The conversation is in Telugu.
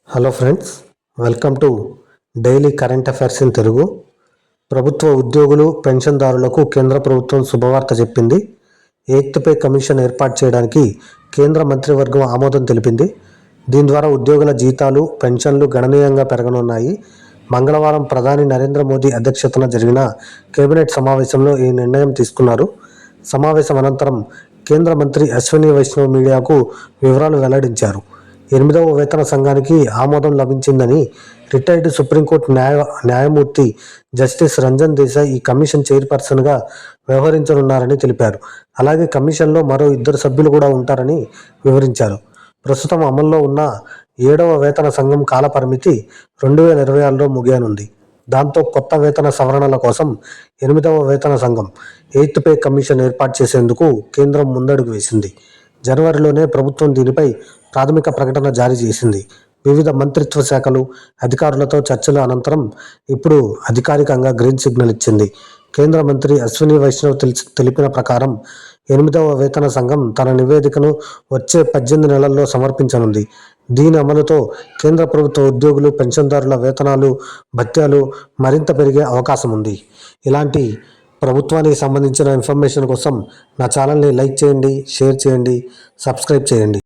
Hello friends, welcome to daily current affairs in Telugu. ప్రభుత్వ ఉద్యోగులు పెన్షన్దారులకు కేంద్ర ప్రభుత్వం శుభవార్త చెప్పింది. ఎయిత్ పే కమిషన్ ఏర్పాటు చేయడానికి కేంద్ర మంత్రివర్గం ఆమోదం తెలిపింది. దీని ద్వారా ఉద్యోగుల జీతాలు, పెన్షన్లు గణనీయంగా పెరగనున్నాయి. మంగళవారం ప్రధాని నరేంద్ర మోదీ అధ్యక్షతన జరిగిన కేబినెట్ సమావేశంలో ఈ నిర్ణయం తీసుకున్నారు. సమావేశం అనంతరం కేంద్ర మంత్రి అశ్విని వైష్ణవ్ మీడియాకు వివరాలు వెల్లడించారు. 8వ వేతన సంఘానికి ఆమోదం లభించిందని రిటైర్డ్ సుప్రీంకోర్టు న్యాయమూర్తి జస్టిస్ రంజన్ దేశాయ్ ఈ కమిషన్ చైర్పర్సన్గా వ్యవహరించనున్నారని తెలిపారు. అలాగే కమిషన్లో మరో 2 సభ్యులు కూడా ఉంటారని వివరించారు. ప్రస్తుతం అమల్లో ఉన్న 7వ వేతన సంఘం కాలపరిమితి 2026లో ముగియనుంది. దాంతో కొత్త వేతన సవరణల కోసం 8వ వేతన సంఘం ఎయిత్ పే కమిషన్ ఏర్పాటు చేసేందుకు కేంద్రం ముందడుగు వేసింది. జనవరిలోనే ప్రభుత్వం దీనిపై ప్రాథమిక ప్రకటన జారీ చేసింది. వివిధ మంత్రిత్వ శాఖలు, అధికారులతో చర్చల అనంతరం ఇప్పుడు అధికారికంగా గ్రీన్ సిగ్నల్ ఇచ్చింది. కేంద్ర మంత్రి అశ్విని వైష్ణవ్ తెలిపిన ప్రకారం 8వ వేతన సంఘం తన నివేదికను వచ్చే 18 నెలల్లో సమర్పించనుంది. దీని అమలుతో కేంద్ర ప్రభుత్వ ఉద్యోగులు, పెన్షన్దారుల వేతనాలు, భత్యాలు మరింత పెరిగే అవకాశం ఉంది. ఇలాంటి ప్రభుత్వానికి సంబంధించిన ఇన్ఫర్మేషన్ కోసం నా ఛానల్ని లైక్ చేయండి, షేర్ చేయండి, సబ్స్క్రైబ్ చేయండి.